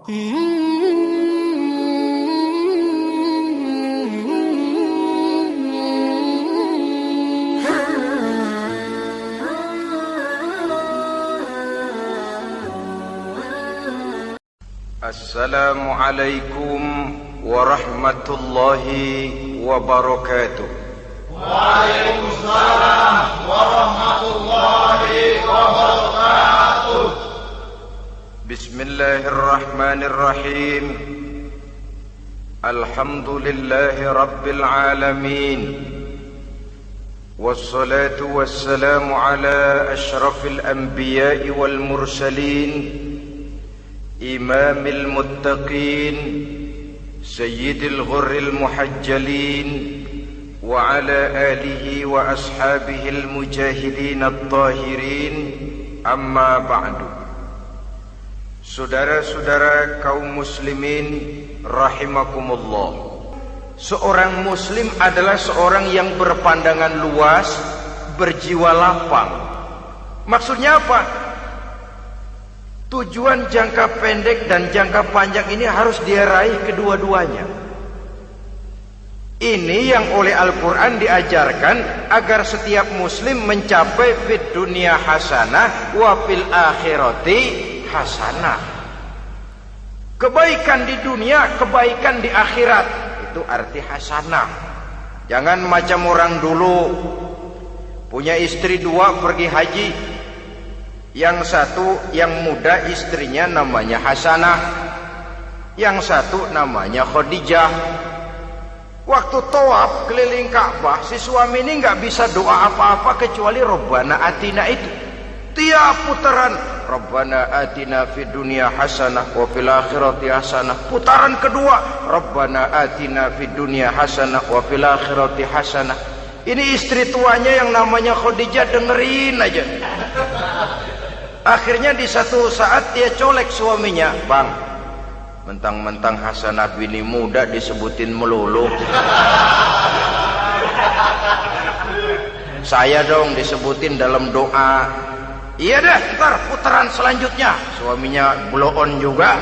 Assalamualaikum warahmatullahi wabarakatuh. Waalaikumsalam warahmatullahi wabarakatuh. Bismillahirrahmanirrahim. Alhamdulillahi rabbil alamin. Wassalatu wassalamu ala ashrafil anbiya'i wal mursalin, imamil muttaqin, sayyidil ghurril muhajjalin, wa ala alihi wa ashabihil mujahidin at-tahirin, amma ba'du. Saudara-saudara kaum muslimin rahimakumullah. Seorang muslim adalah seorang yang berpandangan luas, berjiwa lapang. Maksudnya apa? Tujuan jangka pendek dan jangka panjang ini harus dia raih kedua-duanya. Ini yang oleh Al-Quran diajarkan agar setiap muslim mencapai fid dunya hasanah wa fil akhirati hasanah. Kebaikan di dunia, kebaikan di akhirat, itu arti hasanah. Jangan macam orang dulu, punya istri dua pergi haji. Yang satu yang muda istrinya namanya Hasanah, yang satu namanya Khadijah. Waktu tawaf keliling Ka'bah, si suami ini nggak bisa doa apa-apa kecuali Rabbana Atina itu. Tiap putaran Rabbana Atina fid dunya hasanah wa fil akhirati hasanah. Putaran kedua Rabbana Atina fid dunya hasanah wa fil akhirati hasanah. Ini istri tuanya yang namanya Khadijah dengerin aja. Akhirnya di satu saat dia colek suaminya, "Bang, mentang-mentang Hasanah bini muda disebutin melulu. Saya dong disebutin dalam doa." "Iya dah, ntar putaran selanjutnya." Suaminya blow on juga.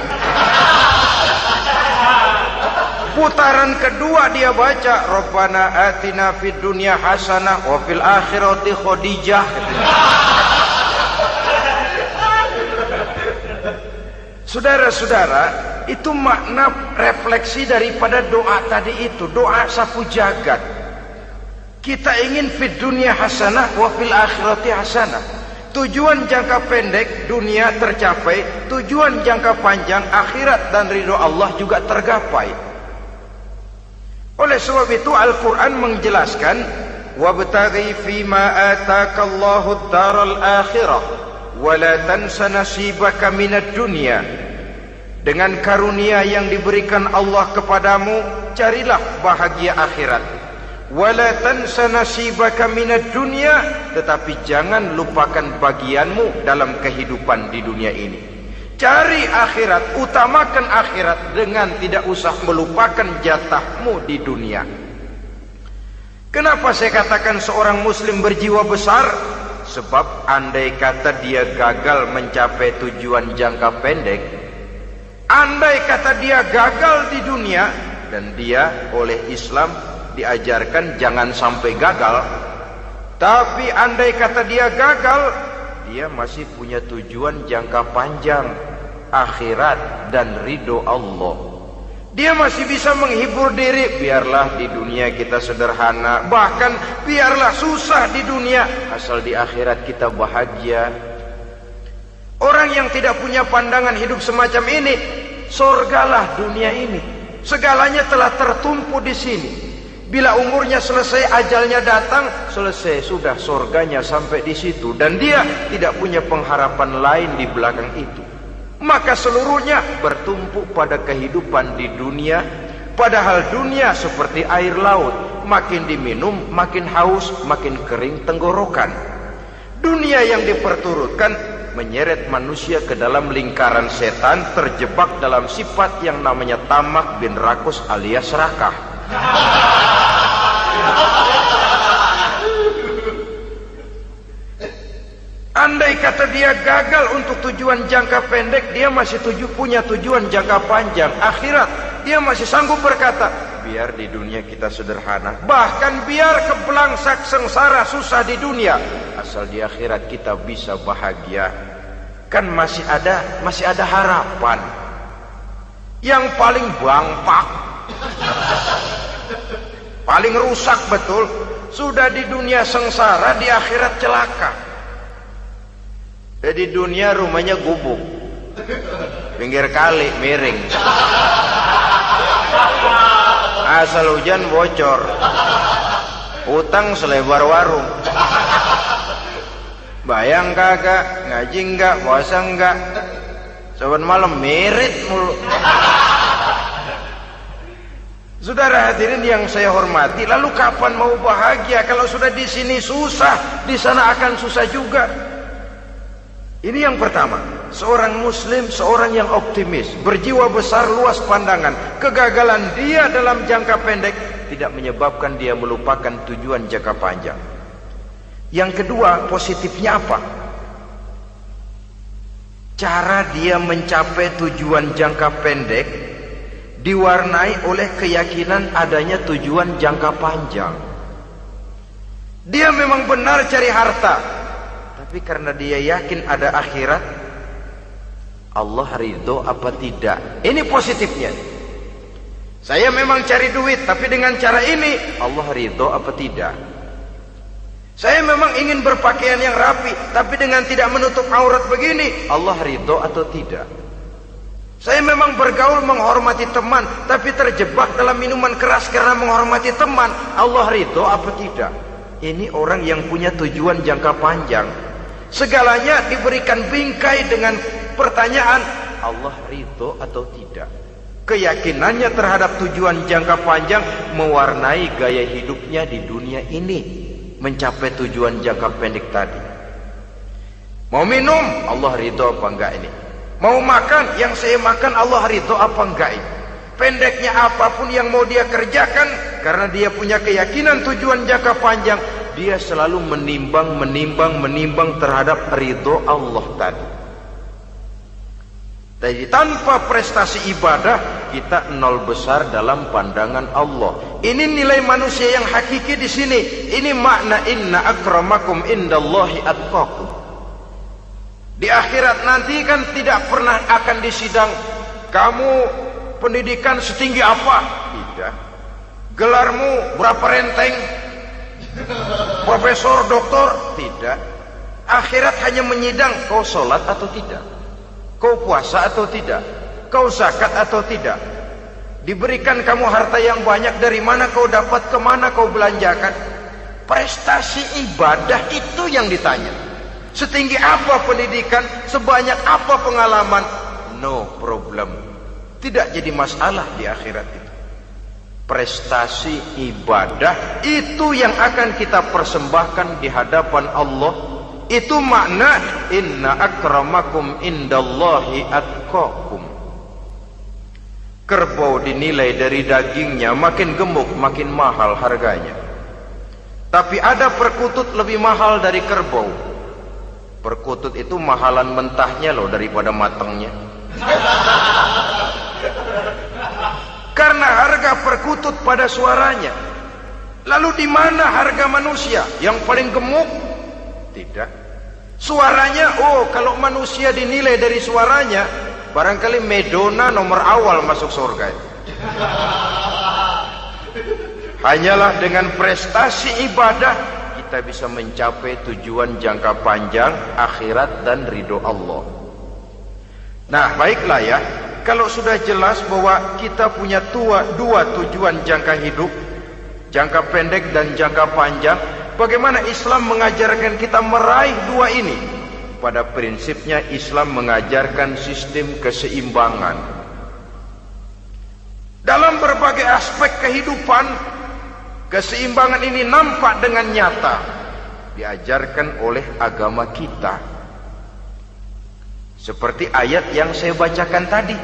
Putaran kedua dia baca Rabbana Atina fid dunya hasanah wa fil akhirati Khadijah. Saudara-saudara, itu makna refleksi daripada doa tadi itu, doa sapu jagat. Kita ingin fid dunya hasanah wa fil akhirati hasanah. Tujuan jangka pendek dunia tercapai, tujuan jangka panjang akhirat dan ridho Allah juga tergapai. Oleh sebab itu Al-Quran menjelaskan, wabtaghi fima atakallahu ad-daral akhirah wala tansa nasibaka minad dunya. Dengan karunia yang diberikan Allah kepadamu, carilah bahagia akhirat. Wala tansa nasibaka minad dunya, tetapi jangan lupakan bagianmu dalam kehidupan di dunia ini. Cari akhirat, utamakan akhirat dengan tidak usah melupakan jatahmu di dunia. Kenapa saya katakan seorang muslim berjiwa besar? Sebab andai kata dia gagal mencapai tujuan jangka pendek, andai kata dia gagal di dunia, dan dia oleh Islam diajarkan jangan sampai gagal, tapi andai kata dia gagal, dia masih punya tujuan jangka panjang, akhirat dan ridho Allah. Dia masih bisa menghibur diri, biarlah di dunia kita sederhana, bahkan biarlah susah di dunia, asal di akhirat kita bahagia. Orang yang tidak punya pandangan hidup semacam ini, surgalah dunia ini, segalanya telah tertumpu di sini. Bila umurnya selesai, ajalnya datang, selesai sudah surganya sampai di situ, dan dia tidak punya pengharapan lain di belakang itu. Maka seluruhnya bertumpu pada kehidupan di dunia. Padahal dunia seperti air laut, makin diminum makin haus, makin kering tenggorokan. Dunia yang diperturutkan menyeret manusia ke dalam lingkaran setan, terjebak dalam sifat yang namanya tamak bin rakus alias serakah. Andai Andai kata dia gagal untuk tujuan jangka pendek, dia masih punya tujuan jangka panjang, akhirat. Dia masih sanggup berkata, biar di dunia kita sederhana, bahkan biar kebelangsak sengsara susah di dunia, asal di akhirat kita bisa bahagia. Kan masih ada harapan. Yang paling bangpak, paling rusak betul, sudah di dunia sengsara, di akhirat celaka. Di dunia rumahnya gubuk, pinggir kali miring, asal hujan bocor, utang selebar warung. Bayang kagak, ngaji enggak, puasa enggak, saban malam merit mulu. Saudara hadirin yang saya hormati, lalu kapan mau bahagia kalau sudah di sini susah, di sana akan susah juga. Ini yang pertama, seorang muslim, seorang yang optimis, berjiwa besar, luas pandangan. Kegagalan dia dalam jangka pendek tidak menyebabkan dia melupakan tujuan jangka panjang. Yang kedua, positifnya apa? Cara dia mencapai tujuan jangka pendek diwarnai oleh keyakinan adanya tujuan jangka panjang. Dia memang benar cari harta, tapi karena dia yakin ada akhirat, Allah ridho apa tidak. Ini positifnya. Saya memang cari duit, tapi dengan cara ini Allah ridho apa tidak. Saya memang ingin berpakaian yang rapi, tapi dengan tidak menutup aurat begini, Allah ridho atau tidak. Saya memang bergaul menghormati teman, tapi terjebak dalam minuman keras karena menghormati teman, Allah ridho apa tidak. Ini orang yang punya tujuan jangka panjang. Segalanya diberikan bingkai dengan pertanyaan, Allah ridho atau tidak. Keyakinannya terhadap tujuan jangka panjang mewarnai gaya hidupnya di dunia ini, mencapai tujuan jangka pendek tadi. Mau minum, Allah ridho apa enggak ini? Mau makan, yang saya makan Allah ridho apa enggak ini? Pendeknya apapun yang mau dia kerjakan, karena dia punya keyakinan tujuan jangka panjang, dia selalu menimbang terhadap ridho Allah tadi. Jadi tanpa prestasi ibadah, kita nol besar dalam pandangan Allah. Ini nilai manusia yang hakiki di sini. Ini makna inna akramakum indallahi atqakum. Di akhirat nanti kan tidak pernah akan disidang, kamu pendidikan setinggi apa? Tidak. Gelarmu berapa renteng? Profesor, doktor? Tidak. Akhirat hanya menyidang, kau sholat atau tidak, kau puasa atau tidak, kau zakat atau tidak. Diberikan kamu harta yang banyak, dari mana kau dapat, kemana kau belanjakan. Prestasi ibadah itu yang ditanya. Setinggi apa pendidikan, sebanyak apa pengalaman, no problem, tidak jadi masalah di akhirat itu. Prestasi ibadah itu yang akan kita persembahkan di hadapan Allah. Itu makna inna akramakum indallahi atqakum. Kerbau dinilai dari dagingnya, makin gemuk makin mahal harganya. Tapi ada perkutut lebih mahal dari kerbau. Perkutut itu mahalan mentahnya loh daripada matangnya. Karena harga perkutut pada suaranya. Lalu di mana harga manusia yang paling gemuk? Tidak. Suaranya, oh kalau manusia dinilai dari suaranya, barangkali Madonna nomor awal masuk surga. Hanyalah dengan prestasi ibadah kita bisa mencapai tujuan jangka panjang, akhirat dan ridho Allah. Nah baiklah ya, kalau sudah jelas bahwa kita punya dua tujuan jangka hidup, jangka pendek dan jangka panjang, bagaimana Islam mengajarkan kita meraih dua ini? Pada prinsipnya Islam mengajarkan sistem keseimbangan. Dalam berbagai aspek kehidupan, keseimbangan ini nampak dengan nyata diajarkan oleh agama kita. Seperti ayat yang saya bacakan tadi.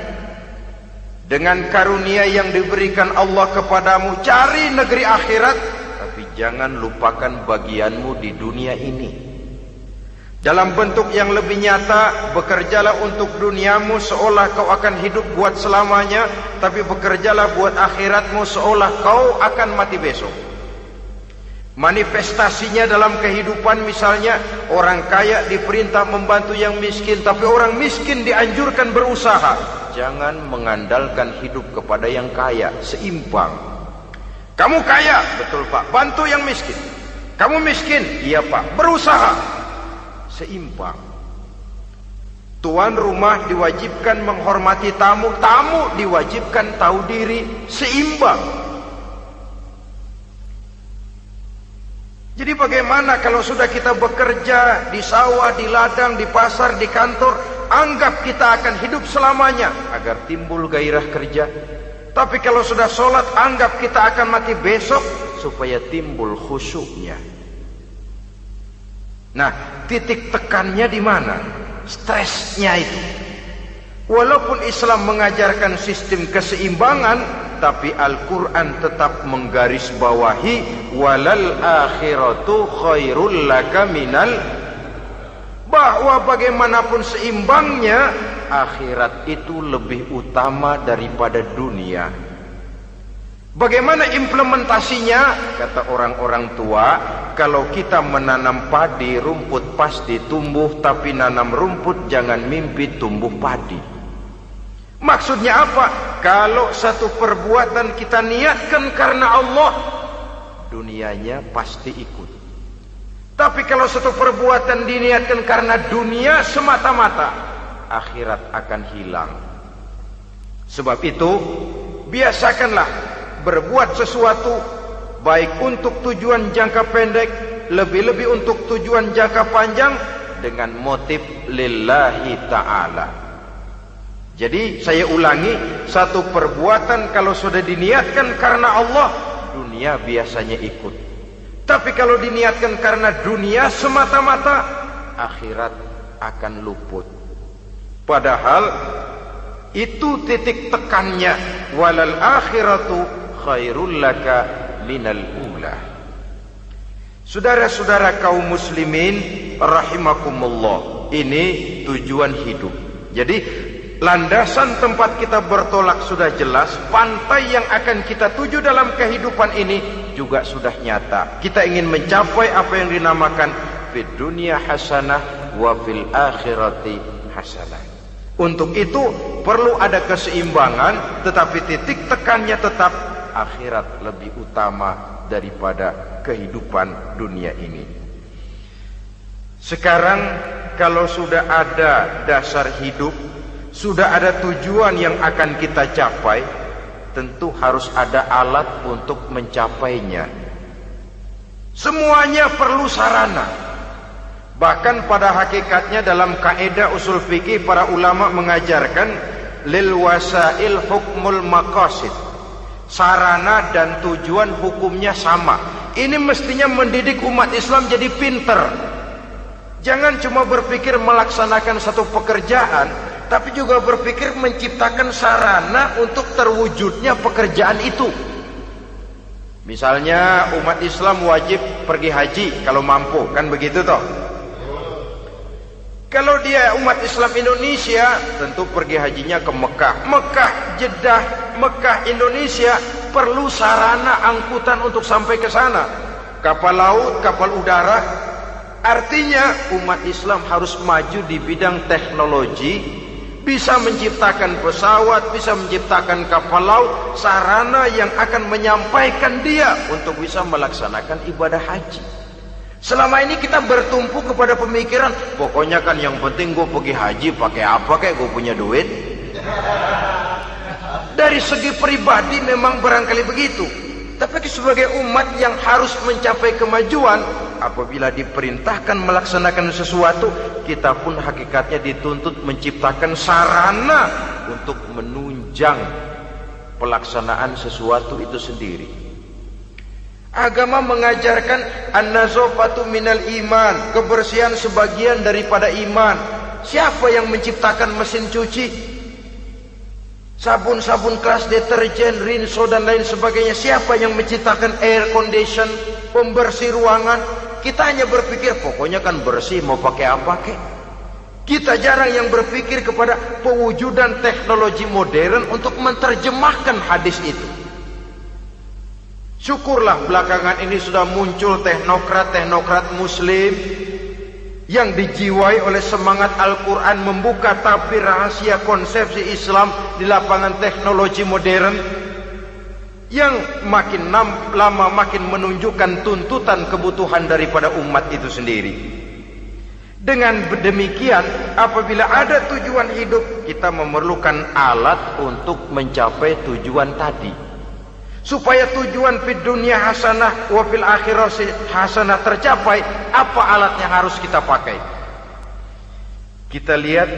Dengan karunia yang diberikan Allah kepadamu, cari negeri akhirat, tapi jangan lupakan bagianmu di dunia ini. Dalam bentuk yang lebih nyata, bekerjalah untuk duniamu seolah kau akan hidup buat selamanya, tapi bekerjalah buat akhiratmu seolah kau akan mati besok. Manifestasinya dalam kehidupan, misalnya orang kaya diperintah membantu yang miskin, tapi orang miskin dianjurkan berusaha. Jangan mengandalkan hidup kepada yang kaya, seimbang. Kamu kaya, betul Pak, bantu yang miskin. Kamu miskin, iya Pak, berusaha. Seimbang. Tuan rumah diwajibkan menghormati tamu, tamu diwajibkan tahu diri, seimbang. Jadi bagaimana kalau sudah kita bekerja di sawah, di ladang, di pasar, di kantor, anggap kita akan hidup selamanya agar timbul gairah kerja. Tapi kalau sudah sholat, anggap kita akan mati besok supaya timbul khusyuknya. Nah, titik tekannya di mana? Stresnya itu. Walaupun Islam mengajarkan sistem keseimbangan, tapi Al-Quran tetap menggarisbawahi walal akhiratu khairul laka minal, bahwa bagaimanapun seimbangnya, akhirat itu lebih utama daripada dunia. Bagaimana implementasinya? Kata orang-orang tua, kalau kita menanam padi, rumput pasti tumbuh, tapi nanam rumput jangan mimpi tumbuh padi. Maksudnya apa? Kalau satu perbuatan kita niatkan karena Allah, dunianya pasti ikut. Tapi kalau satu perbuatan diniatkan karena dunia semata-mata, akhirat akan hilang. Sebab itu, biasakanlah berbuat sesuatu, baik untuk tujuan jangka pendek, lebih-lebih untuk tujuan jangka panjang, dengan motif lillahi ta'ala. Jadi saya ulangi, satu perbuatan kalau sudah diniatkan karena Allah, dunia biasanya ikut. Tapi kalau diniatkan karena dunia semata-mata, akhirat akan luput. Padahal itu titik tekannya, walal akhiratu khairul laka minal ula. Saudara-saudara kaum muslimin rahimakumullah, ini tujuan hidup. Jadi landasan tempat kita bertolak sudah jelas, pantai yang akan kita tuju dalam kehidupan ini juga sudah nyata. Kita ingin mencapai apa yang dinamakan fid dunya hasanah wa fil akhirati hasanah. Untuk itu perlu ada keseimbangan, tetapi titik tekannya tetap akhirat lebih utama daripada kehidupan dunia ini. Sekarang kalau sudah ada dasar hidup, sudah ada tujuan yang akan kita capai, tentu harus ada alat untuk mencapainya. Semuanya perlu sarana. Bahkan pada hakikatnya dalam kaidah usul fikih para ulama mengajarkan lil wasail hukmul maqasid. Sarana dan tujuan hukumnya sama. Ini mestinya mendidik umat Islam jadi pinter. Jangan cuma berpikir melaksanakan satu pekerjaan, tapi juga berpikir menciptakan sarana untuk terwujudnya pekerjaan itu. Misalnya umat Islam wajib pergi haji kalau mampu, kan begitu toh? Kalau dia umat Islam Indonesia, tentu pergi hajinya ke Mekah. Mekah, Jeddah, Mekah, Indonesia, perlu sarana angkutan untuk sampai ke sana. Kapal laut, kapal udara. Artinya umat Islam harus maju di bidang teknologi, bisa menciptakan pesawat, bisa menciptakan kapal laut, sarana yang akan menyampaikan dia untuk bisa melaksanakan ibadah haji. Selama ini kita bertumpu kepada pemikiran, pokoknya kan yang penting gue pergi haji pakai apa kayak gue punya duit. Dari segi pribadi memang barangkali begitu. Tapi sebagai umat yang harus mencapai kemajuan, apabila diperintahkan melaksanakan sesuatu, kita pun hakikatnya dituntut menciptakan sarana untuk menunjang pelaksanaan sesuatu itu sendiri. Agama mengajarkan an-nazafatu minal iman, kebersihan sebagian daripada iman. Siapa yang menciptakan mesin cuci, sabun-sabun keras, deterjen, rinso dan lain sebagainya? Siapa yang menciptakan air condition, pembersih ruangan? Kita hanya berpikir pokoknya kan bersih, mau pakai apa kek. Kita jarang yang berpikir kepada pewujudan teknologi modern untuk menerjemahkan hadis itu. Syukurlah belakangan ini sudah muncul teknokrat-teknokrat muslim yang dijiwai oleh semangat Al-Quran membuka tabir rahasia konsepsi Islam di lapangan teknologi modern yang makin lama makin menunjukkan tuntutan kebutuhan daripada umat itu sendiri. Dengan demikian, apabila ada tujuan hidup, kita memerlukan alat untuk mencapai tujuan tadi. Supaya tujuan fid dunya hasanah wa fil akhirati hasanah tercapai, apa alat yang harus kita pakai? Kita lihat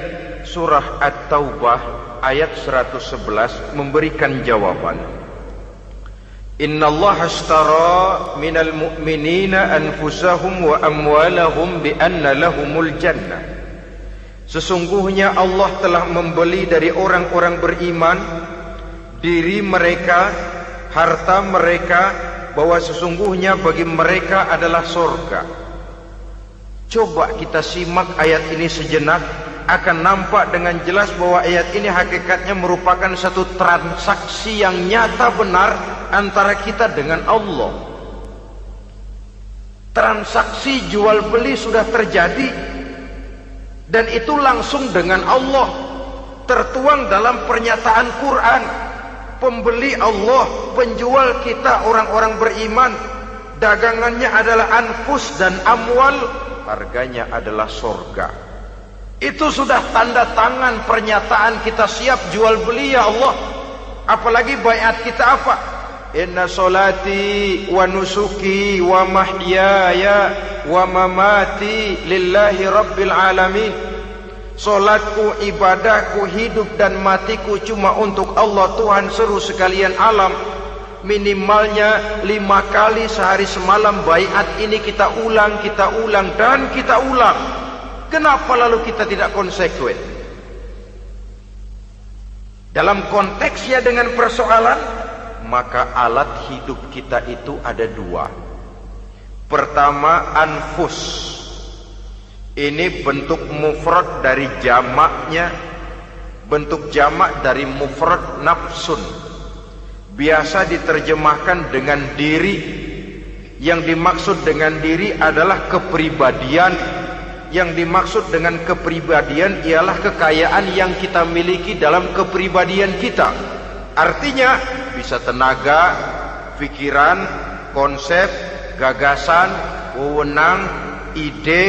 surah At-Taubah ayat 111 memberikan jawaban. Innallaha ashtara minal mu'minina anfusahum wa amwalahum bi anna lahumul jannah. Sesungguhnya Allah telah membeli dari orang-orang beriman diri mereka, harta mereka, bahwa sesungguhnya bagi mereka adalah surga. Coba kita simak ayat ini sejenak, akan nampak dengan jelas bahwa ayat ini hakikatnya merupakan satu transaksi yang nyata benar antara kita dengan Allah. Transaksi jual beli sudah terjadi, dan itu langsung dengan Allah, tertuang dalam pernyataan Quran. Pembeli Allah, penjual kita orang-orang beriman, dagangannya adalah anfus dan amwal, harganya adalah surga. Itu sudah tanda tangan pernyataan kita siap jual beli ya Allah. Apalagi baiat kita apa? Inna solati wa nusuki wa mahyaya wa mamati lillahi rabbil alamin. Solatku, ibadahku, hidup dan matiku cuma untuk Allah Tuhan seluruh sekalian alam. Minimalnya 5 kali sehari semalam baiat ini kita ulang dan kita ulang. Kenapa lalu kita tidak konsekuen? Dalam konteksnya dengan persoalan, maka alat hidup kita itu ada 2. Pertama, anfus. Ini bentuk mufrad dari jamaknya, bentuk jamak dari mufrad nafsun. Biasa diterjemahkan dengan diri. Yang dimaksud dengan diri adalah kepribadian. Yang dimaksud dengan kepribadian ialah kekayaan yang kita miliki dalam kepribadian kita. Artinya bisa tenaga, pikiran, konsep, gagasan, wewenang, ide,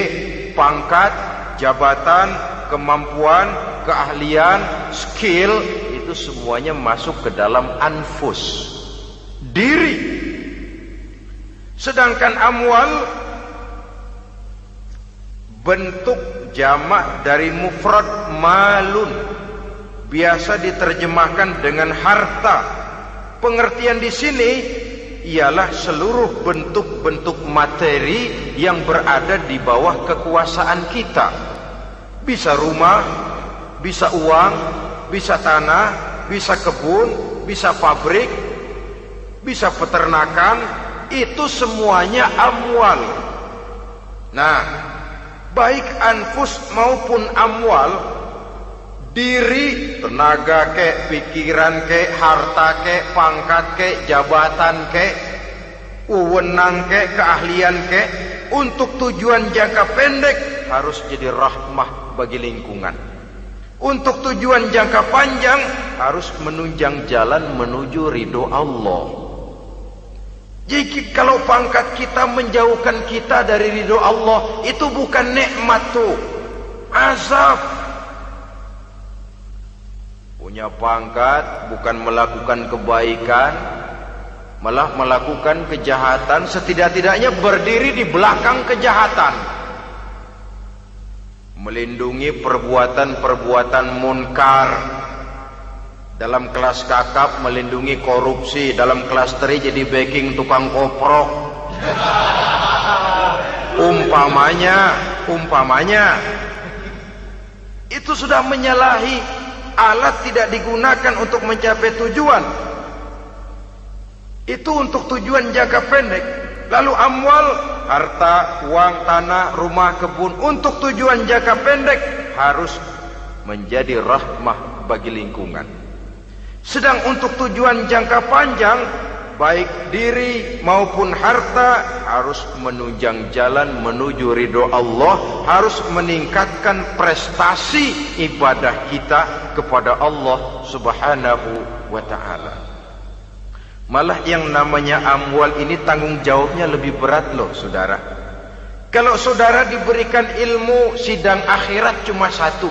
pangkat, jabatan, kemampuan, keahlian, skill, itu semuanya masuk ke dalam anfus, diri. Sedangkan amwal bentuk jamak dari mufrad malun, biasa diterjemahkan dengan harta. Pengertian di sini ialah seluruh bentuk-bentuk materi yang berada di bawah kekuasaan kita. Bisa rumah, bisa uang, bisa tanah, bisa kebun, bisa pabrik, bisa peternakan, itu semuanya amwal. Nah, baik anfus maupun amwal, diri, tenaga kek, pikiran kek, harta kek, pangkat kek, jabatan kek, wewenang kek, keahlian kek, untuk tujuan jangka pendek harus jadi rahmah bagi lingkungan. Untuk tujuan jangka panjang harus menunjang jalan menuju ridho Allah. Jadi kalau pangkat kita menjauhkan kita dari ridho Allah, itu bukan nikmat tuh, azab. Punya pangkat bukan melakukan kebaikan, malah melakukan kejahatan, setidak-tidaknya berdiri di belakang kejahatan, melindungi perbuatan-perbuatan munkar. Dalam kelas kakap melindungi korupsi, dalam kelas teri jadi backing tukang koprok. Umpamanya itu sudah menyalahi. Alat tidak digunakan untuk mencapai tujuan, itu untuk tujuan jangka pendek. Lalu amwal harta, uang, tanah, rumah, kebun untuk tujuan jangka pendek harus menjadi rahmah bagi lingkungan. Sedang untuk tujuan jangka panjang, baik diri maupun harta harus menunjang jalan menuju ridho Allah, harus meningkatkan prestasi ibadah kita kepada Allah Subhanahu wa ta'ala. Malah yang namanya amwal ini tanggung jawabnya lebih berat loh saudara. Kalau saudara diberikan ilmu, sidang akhirat cuma satu,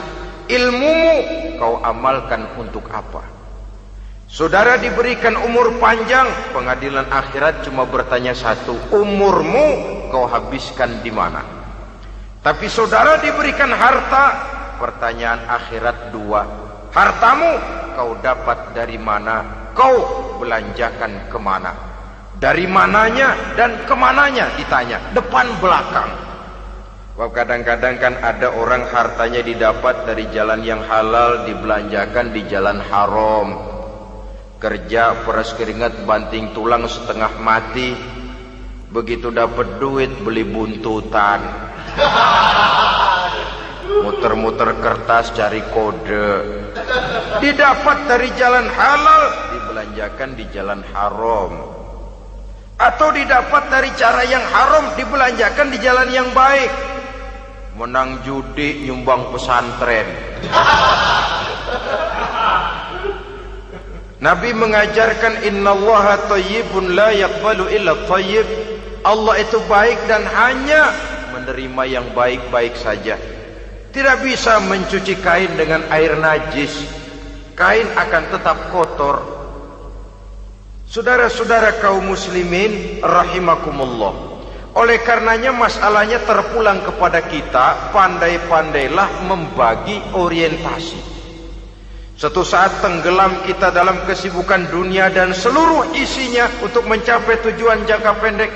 ilmumu kau amalkan untuk apa? Saudara diberikan umur panjang, pengadilan akhirat cuma bertanya satu, umurmu kau habiskan di mana? Tapi saudara diberikan harta, pertanyaan akhirat dua, hartamu kau dapat dari mana? Kau belanjakan kemana? Dari mananya dan kemananya ditanya, depan belakang. Wah, kadang-kadang kan ada orang hartanya didapat dari jalan yang halal, dibelanjakan di jalan haram. Kerja peras keringat banting tulang setengah mati, begitu dapat duit beli buntutan, muter-muter kertas cari kode. Didapat dari jalan halal, dibelanjakan di jalan haram. Atau didapat dari cara yang haram, dibelanjakan di jalan yang baik. Menang judi, nyumbang pesantren. Nabi mengajarkan innallaha thayyibun la yaqbalu illa thayyib. Allah itu baik dan hanya menerima yang baik-baik saja. Tidak bisa mencuci kain dengan air najis. Kain akan tetap kotor. Saudara-saudara kaum muslimin rahimakumullah. Oleh karenanya masalahnya terpulang kepada kita, pandai-pandailah membagi orientasi. Suatu saat tenggelam kita dalam kesibukan dunia dan seluruh isinya untuk mencapai tujuan jangka pendek.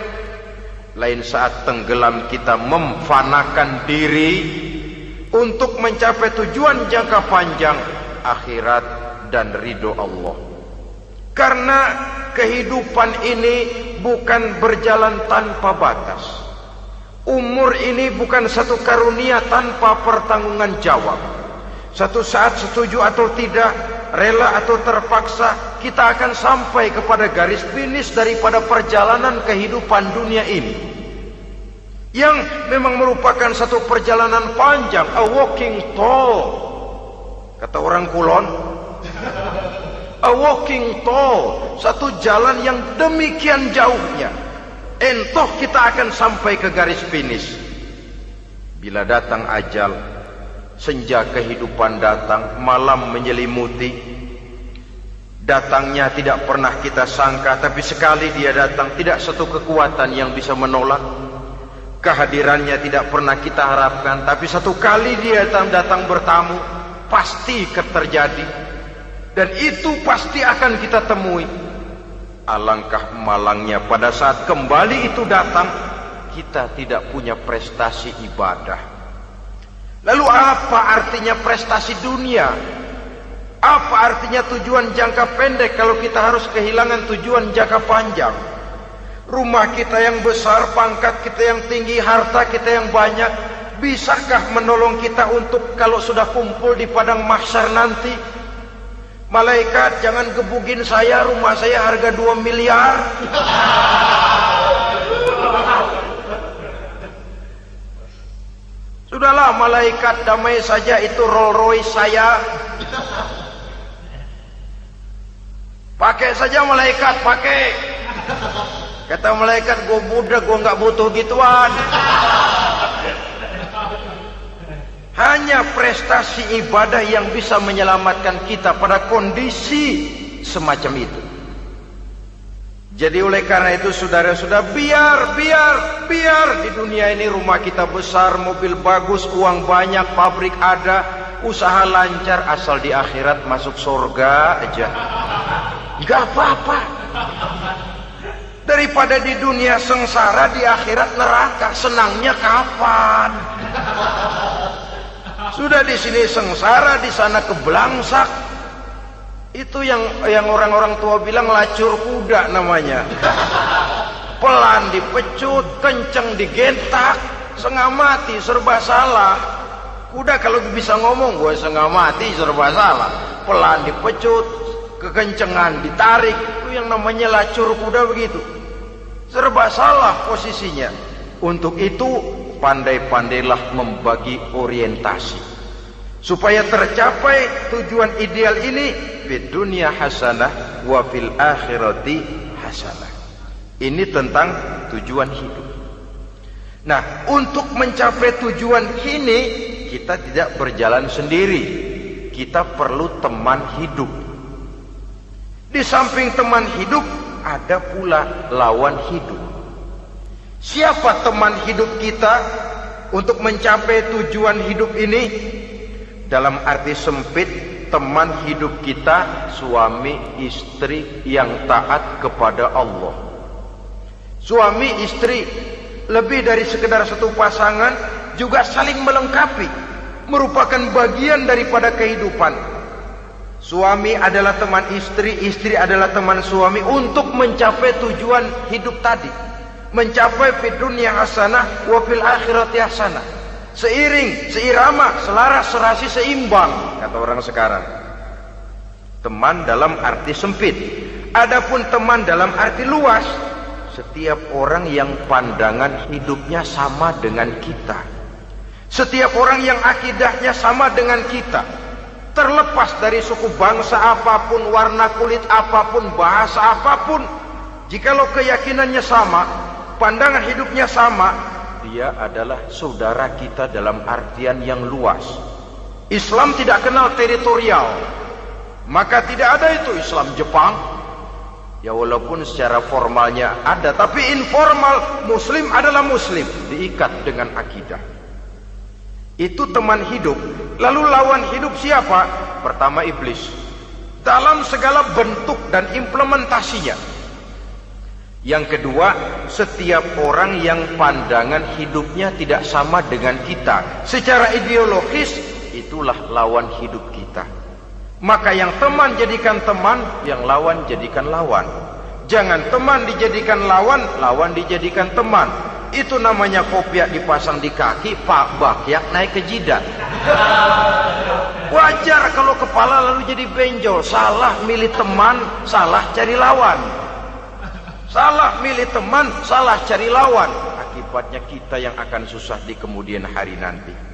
Lain saat tenggelam kita memfanakan diri untuk mencapai tujuan jangka panjang, akhirat dan ridho Allah. Karena kehidupan ini bukan berjalan tanpa batas. Umur ini bukan satu karunia tanpa pertanggungan jawab. Satu saat setuju atau tidak, rela atau terpaksa, kita akan sampai kepada garis finish daripada perjalanan kehidupan dunia ini, yang memang merupakan satu perjalanan panjang, a walking tall. Kata orang Kulon, a walking tall, satu jalan yang demikian jauhnya. Entoh kita akan sampai ke garis finish. Bila datang ajal, senja kehidupan datang, malam menyelimuti. Datangnya tidak pernah kita sangka, tapi sekali dia datang, tidak satu kekuatan yang bisa menolak. Kehadirannya tidak pernah kita harapkan, tapi satu kali dia datang bertamu, pasti terjadi. Dan itu pasti akan kita temui. Alangkah malangnya pada saat kembali itu datang, kita tidak punya prestasi ibadah. Lalu apa artinya prestasi dunia? Apa artinya tujuan jangka pendek kalau kita harus kehilangan tujuan jangka panjang? Rumah kita yang besar, pangkat kita yang tinggi, harta kita yang banyak, bisakah menolong kita untuk kalau sudah kumpul di padang mahsyar nanti? Malaikat, jangan gebugin saya, rumah saya harga 2 miliar. Sudahlah malaikat, damai saja, itu Rolls Royce saya. Pakai saja malaikat, pakai. Kata malaikat, gue budak, gue nggak butuh gituan. Hanya prestasi ibadah yang bisa menyelamatkan kita pada kondisi semacam itu. Jadi oleh karena itu saudara-saudara, biar di dunia ini rumah kita besar, mobil bagus, uang banyak, pabrik ada, usaha lancar, asal di akhirat masuk surga aja. Gak apa-apa. Daripada di dunia sengsara, di akhirat neraka, senangnya kapan? Sudah di sini sengsara, di sana kebelangsak. Itu yang orang-orang tua bilang lacur kuda namanya. pelan dipecut, kenceng digentak, setengah mati, serba salah. Kuda kalau bisa ngomong, gue setengah mati, serba salah. Pelan dipecut, kekencengan ditarik, itu yang namanya lacur kuda begitu. Serba salah posisinya. Untuk itu pandai-pandailah membagi orientasi supaya tercapai tujuan ideal ini, fid dunya hasanah wa fil akhirati hasanah. Ini tentang tujuan hidup. Nah, untuk mencapai tujuan ini kita tidak berjalan sendiri. Kita perlu teman hidup. Di samping teman hidup ada pula lawan hidup. Siapa teman hidup kita untuk mencapai tujuan hidup ini? Dalam arti sempit, teman hidup kita suami istri yang taat kepada Allah. Suami istri lebih dari sekedar satu pasangan, juga saling melengkapi, merupakan bagian daripada kehidupan. Suami adalah teman istri, istri adalah teman suami untuk mencapai tujuan hidup tadi, mencapai fid dunya hasanah wa fil akhirati hasanah. Seiring, seirama, selaras, serasi, seimbang, kata orang sekarang. Teman dalam arti sempit. Adapun teman dalam arti luas, setiap orang yang pandangan hidupnya sama dengan kita, setiap orang yang akidahnya sama dengan kita, terlepas dari suku bangsa apapun, warna kulit apapun, bahasa apapun, jikalau keyakinannya sama, pandangan hidupnya sama, dia adalah saudara kita dalam artian yang luas. Islam tidak kenal teritorial, maka tidak ada itu Islam Jepang. Ya walaupun secara formalnya ada, tapi informal Muslim adalah Muslim, diikat dengan akidah. Itu teman hidup. Lalu lawan hidup siapa? Pertama iblis, dalam segala bentuk dan implementasinya. Yang kedua, setiap orang yang pandangan hidupnya tidak sama dengan kita secara ideologis, itulah lawan hidup kita. Maka yang teman jadikan teman, yang lawan jadikan lawan. Jangan teman dijadikan lawan, lawan dijadikan teman. Itu namanya kopiah dipasang di kaki, pak bakyak naik ke jidat. Wajar kalau kepala lalu jadi benjol. Salah milih teman, salah cari lawan. Salah milih teman, salah cari lawan. Akibatnya kita yang akan susah di kemudian hari nanti.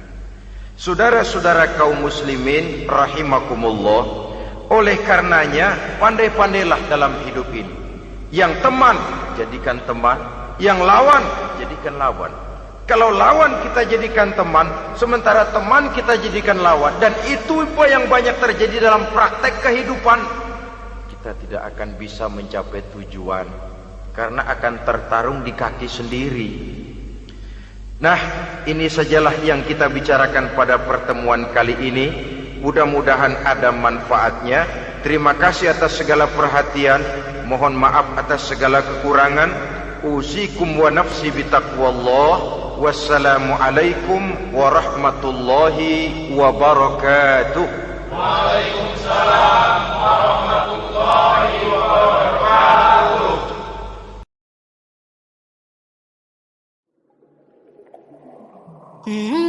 Saudara-saudara kaum muslimin rahimakumullah, oleh karenanya pandai-pandailah dalam hidup ini. Yang teman jadikan teman, yang lawan jadikan lawan. Kalau lawan kita jadikan teman, sementara teman kita jadikan lawan, dan itu yang banyak terjadi dalam praktek kehidupan, kita tidak akan bisa mencapai tujuan, karena akan tertarung di kaki sendiri. Nah, ini sajalah yang kita bicarakan pada pertemuan kali ini. Mudah-mudahan ada manfaatnya. Terima kasih atas segala perhatian. Mohon maaf atas segala kekurangan. Usikum wa nafsi bitaqwallah. Wassalamu alaikum warahmatullahi wabarakatuh. Waalaikumsalam warahmatullahi wabarakatuh. Mm-hmm.